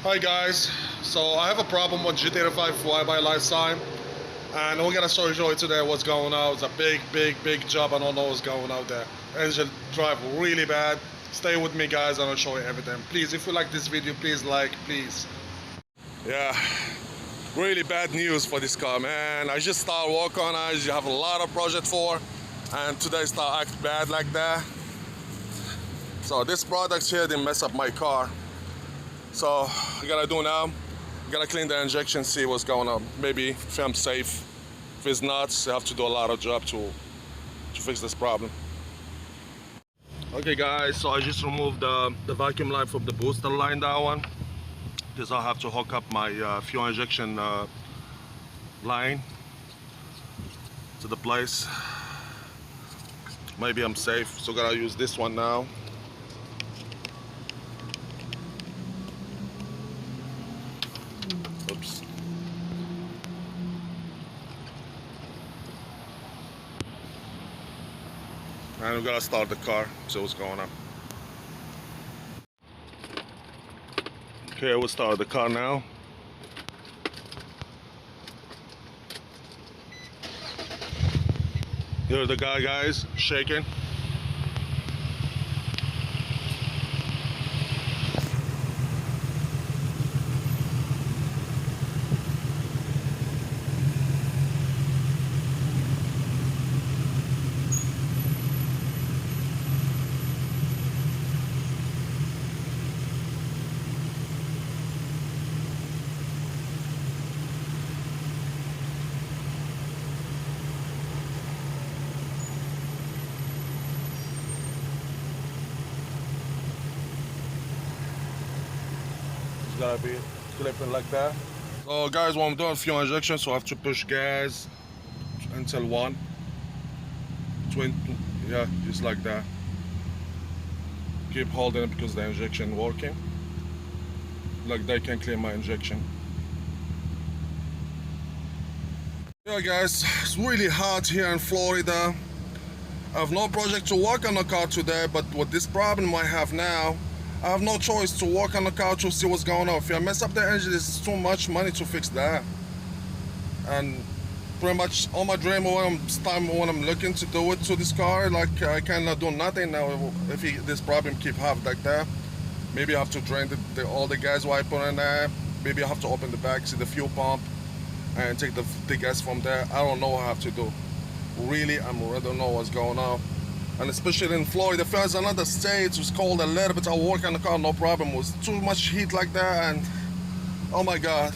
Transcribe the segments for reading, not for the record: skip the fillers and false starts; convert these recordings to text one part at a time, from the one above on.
Hi guys, so I have a problem with G35 flyby lifetime, and we're gonna show you today what's going on. It's a big job. I don't know what's going out there. Engine drive really bad. Stay with me guys and I'll show you everything. Please, if you like this video, please like, please. Yeah, really bad news for this car, man. I just started working on it. You have a lot of project for, and today start act bad like that. So this product here didn't mess up my car. So I gotta do now, I gotta clean the injection, see what's going on. Maybe if I'm safe. If it's not, I have to do a lot of job to fix this problem. Okay guys, so I just removed the vacuum line from the booster line, that one. Because I have to hook up my fuel injection line to the place. Maybe I'm safe, so gotta use this one now. Oops. And we gotta start the car, see what's going on. Okay, we'll start the car now. Here's the guy, guys, shaking. Gotta be clipping like that. So guys, what I'm doing fuel injection, so I have to push gas until 1 20, yeah, just like that. Keep holding it because the injection working. Like that, can clean my injection. Yeah guys, it's really hot here in Florida. I have no project to work on the car today, but with this problem I have now, I have no choice to work on the car to see what's going on. If I mess up the engine, it's too much money to fix that. And pretty much all my dream when I'm looking to do it to this car, like I cannot do nothing now if this problem keep happening like that. Maybe I have to drain all the gas what I put in there. Maybe I have to open the back, see the fuel pump, and take the gas from there. I don't know what I have to do. Really, I don't know what's going on. And especially in Florida, if there's another state, it's cold a little bit, I'll work on the car, no problem. It was too much heat like that, and oh my God.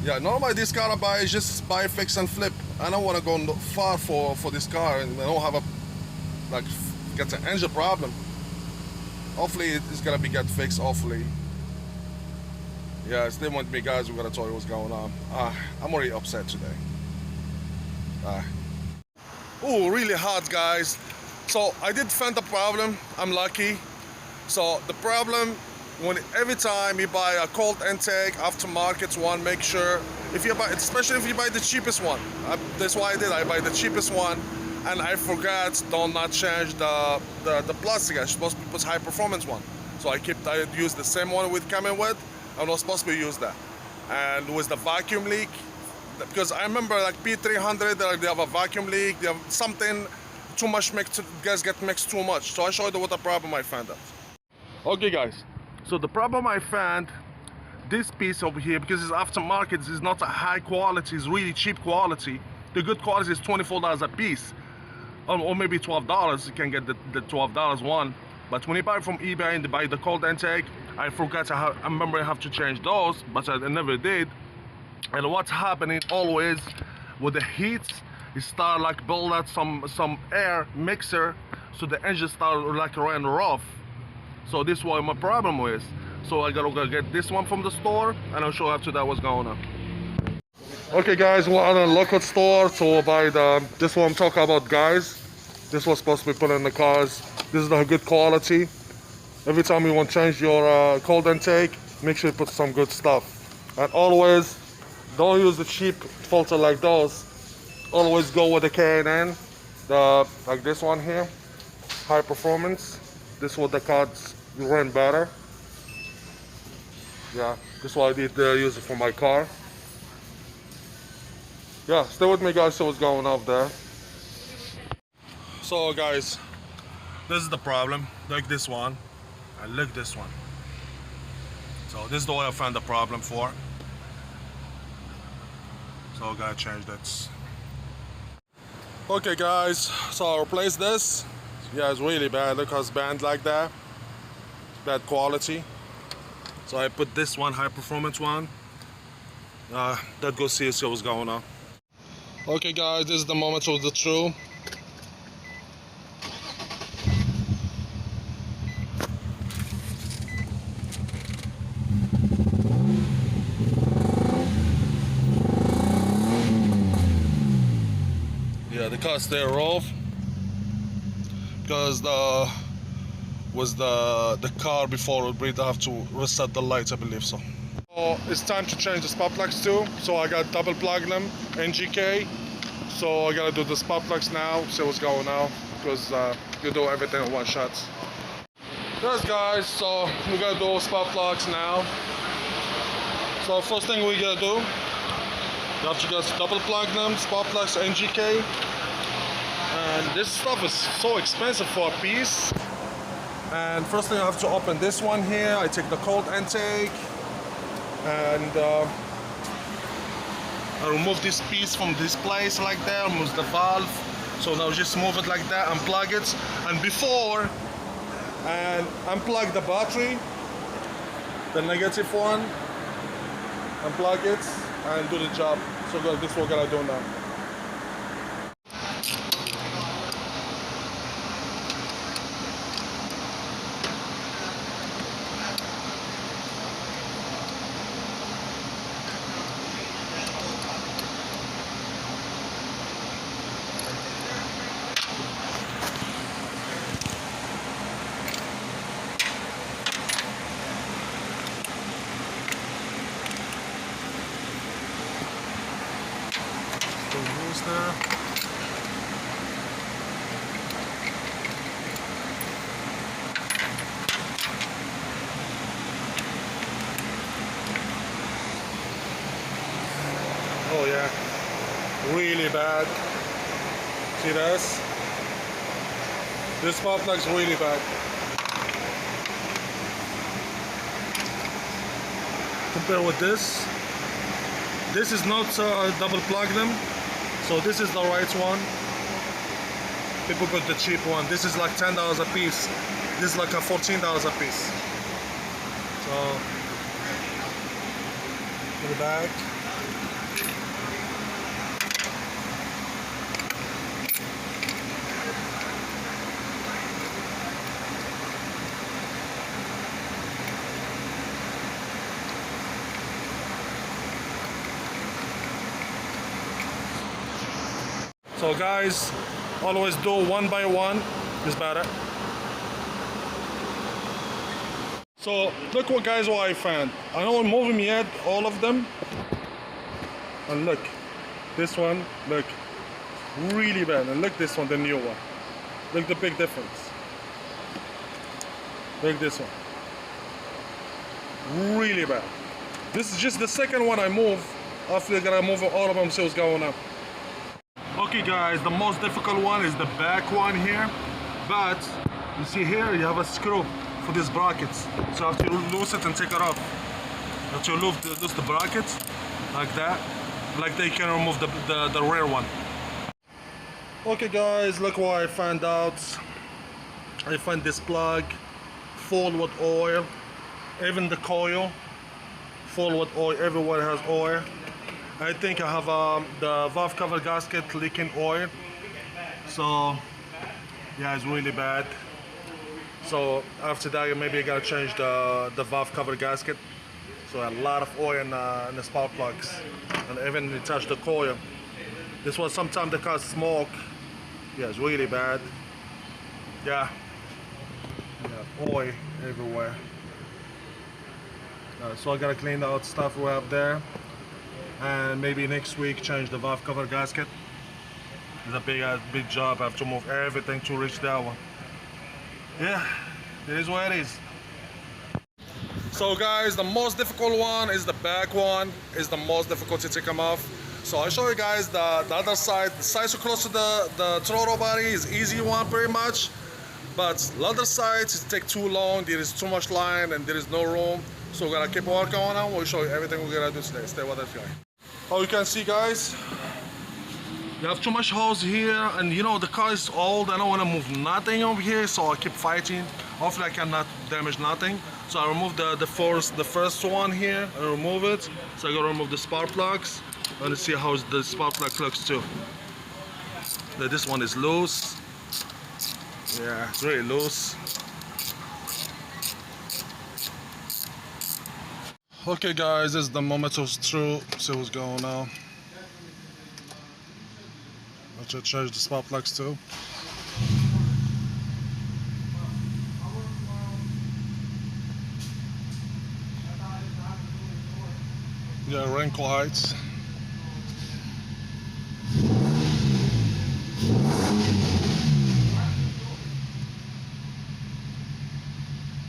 Yeah, normally this car I buy is just buy, fix and flip. I don't want to go far for this car, and I don't have get an engine problem. Hopefully it's gonna be get fixed, hopefully. Yeah, stay with me guys, we're gonna tell you what's going on. I'm already upset today. Oh, really hot guys. So I did find the problem, I'm lucky. So the problem, every time you buy a cold intake aftermarket one, make sure if you buy, especially if you buy the cheapest one. That's why I buy the cheapest one, and I forgot not change the plastic. I'm supposed to put high performance one. So I use the same one with coming with. I'm not supposed to use that. And with the vacuum leak, because I remember like P0300, they have a vacuum leak, they have something too much gas get mixed too much. So I showed you what the problem I found out. Okay guys, so the problem I found, this piece over here, because it's aftermarket, it's not a high quality, it's really cheap quality. The good quality is $24 a piece, or maybe $12. You can get the $12 one. But when you buy it from eBay and you buy the cold intake, I forgot I remember I have to change those, but I never did. And what's happening always with the heat, it start like build out some air mixer, so the engine start like running rough. So this is what my problem is. So I gotta go get this one from the store, and I'll show you after that what's going on. Okay guys, we're at a local store to buy this one I'm talking about, guys. This was supposed to be put in the cars. This is the good quality. Every time you want to change your cold intake, make sure you put some good stuff. And always, don't use the cheap filter like those. Always go with the K&N, like this one here, high performance. This is what the cards it ran better. Yeah, this is why I did use it for my car. Yeah, stay with me guys, see what's going on there. So guys, this is the problem. Look this one, and look this one. So this is the way I found the problem for. So I gotta change that. Okay guys, so I replaced this. Yeah, it's really bad. Look how it's bent like that. It's bad quality. So I put this one, high performance one. That go see what's going on. Okay guys, this is the moment of the truth. Yeah, the car stay off because the car before we have to reset the lights, I believe so. So it's time to change the spark plugs too. So I got double plug them, NGK. So I gotta do the spark plugs now, see what's going on, because you do everything in one shot. Yes guys, so we gotta do spark plugs now. So first thing we gotta do, you have to just double plug them, spark plugs, NGK. And this stuff is so expensive for a piece. And first thing I have to open this one here. I take the cold intake and I remove this piece from this place like that, remove the valve. So now just move it like that, unplug it. And before, and unplug the battery, the negative one, unplug it and do the job. So this is what we're gonna do now. There. Oh yeah, really bad. See this? This spark plug's really bad. Compare with this. This is not double plug them. So this is the right one. People put the cheap one. This is like $10 a piece. This is like a $14 a piece. So, in the back. So guys, always do one by one, is better. So look what guys what I found. I don't move them yet, all of them. And look, this one, look, really bad. And look this one, the new one. Look the big difference. Look this one. Really bad. This is just the second one I move. After I'm gonna move all of them, see what's going on. Okay guys, the most difficult one is the back one here, but you see here you have a screw for these brackets, so you have to loose it and take it off. You have to loose the brackets like that, like they can remove the rear one. Okay guys, look what I found out. I found this plug full with oil, even the coil full with oil, everywhere has oil. I think I have the valve cover gasket leaking oil, so yeah, it's really bad. So after that, maybe I gotta change the valve cover gasket. So a lot of oil in the spark plugs, and even it touched the coil. This was sometimes the car smoke. Yeah, it's really bad. Yeah, oil everywhere. So I gotta clean out stuff we have there. And maybe next week change the valve cover gasket. It's a big job. I have to move everything to reach that one. Yeah, it is what it is. So guys, the most difficult one is the back one, is the most difficult to take them off. So I'll show you guys the other side. The side so close to the throttle body is easy one pretty much. But the other sides it take too long, there is too much line and there is no room. So we're gonna keep working on it. We'll show you everything we're gonna do today. Stay with us, guys. How you can see, guys, you have too much hose here, and you know the car is old. I don't want to move nothing over here, so I keep fighting. Hopefully I cannot damage nothing. So I remove the first one here. I remove it. So I gotta remove the spark plugs. And see how the spark plug looks too. This one is loose. Yeah, it's really loose. Okay guys, this is the moment of truth. See what's going on. I should change the spark plugs too. Yeah, wrinkle heights.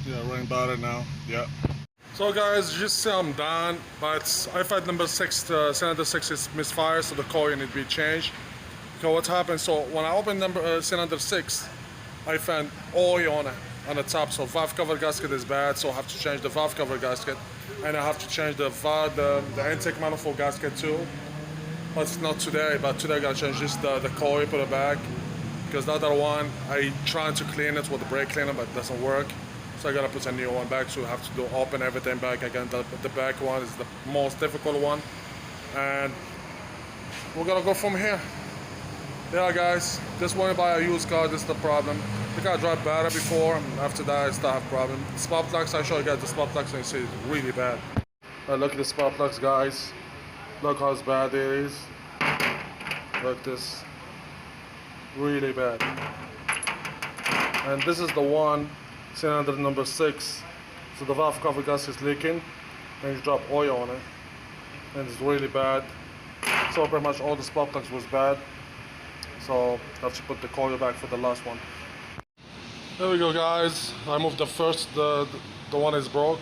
Yeah, rain better now. Yeah. So guys, you see I'm done, but I find number 6, cylinder 6 is misfire, so the coil need to be changed. So what happened? So when I opened cylinder 6, I found oil on the top. So valve cover gasket is bad, so I have to change the valve cover gasket, and I have to change the intake manifold gasket too. But it's not today. But today I gotta change just the coil, put it back, because the other one I trying to clean it with the brake cleaner, but it doesn't work. So I gotta put a new one back, so I have to open everything back again. The back one is the most difficult one, and we're gonna go from here. Yeah guys, just want to buy a used car, this is the problem. The car drive better before, and after that I still have problem. Spark plugs, I show you guys the spark plugs, and you see it's really bad. Look at the spark plugs, guys. Look how bad it is. Look at this, really bad. And this is the one, cylinder number 6. So the valve cover gas is leaking, and you drop oil on it, and it's really bad. So pretty much all the spark plugs was bad. So I have to put the coil back for the last one. There we go guys. I moved the first, the one is broke.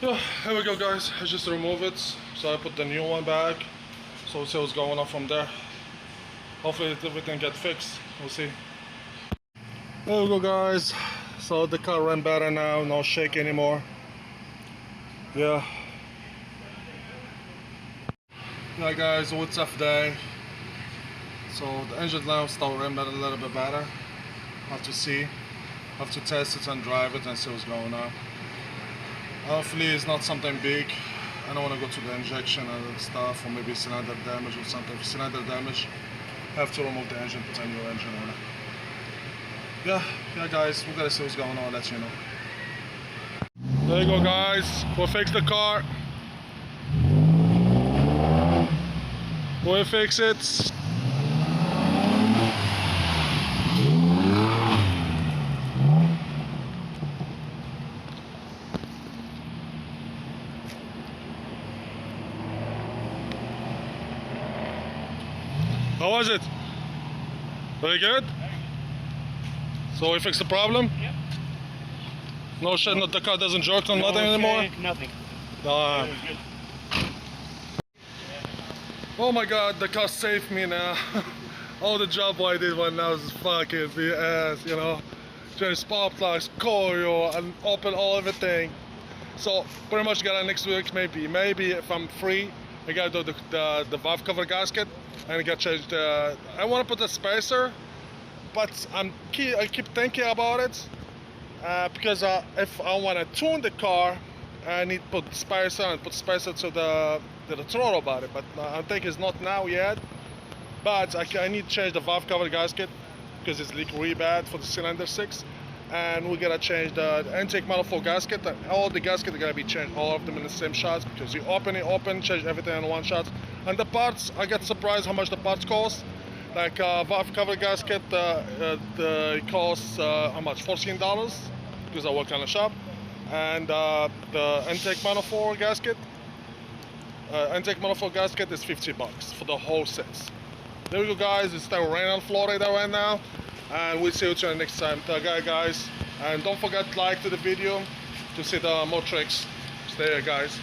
Yeah, here we go guys. I just remove it. So I put the new one back. So we'll see what's going on from there. Hopefully everything get fixed. We'll see. There we go guys. So the car ran better now, no shake anymore. Yeah. Yeah guys, so it's tough day. So the engine now start running a little bit better. Have to see, have to test it and drive it and see what's going on. Hopefully it's not something big. I don't want to go to the injection and stuff, or maybe cylinder damage or something. If cylinder damage, I have to remove the engine, put a new engine on it. Yeah guys, we gotta see what's going on, I'll let you know. There you go guys, we'll fix the car. We'll fix it. How was it? Very good? So we fixed the problem? Yep. No shit, the car doesn't jerk on nothing anymore? Nothing. Good. Oh my god, the car saved me now. All the job I did right now is fucking BS, you know. Change spark plugs, coil, and open all everything. So pretty much got next week, maybe if I'm free, I gotta do the valve cover gasket, and I gotta change the. I want to put the spacer, but I keep thinking about it because if I want to tune the car, I need to put spacer and put spacer to the throttle body. But I think it's not now yet. But I need to change the valve cover gasket because it's leaking really bad for the cylinder 6. And we're gonna change the intake manifold gasket. All the gaskets are gonna be changed, all of them in the same shots, because you open, change everything in one shot. And the parts, I get surprised how much the parts cost. Like valve cover gasket, it costs how much? $14, because I work in a shop. And the intake manifold gasket, is $50 for the whole set. There we go, guys. It's still raining in Florida right now. And we'll see you next time. Guys, and don't forget to like to the video, to see the more tricks. Stay here, guys.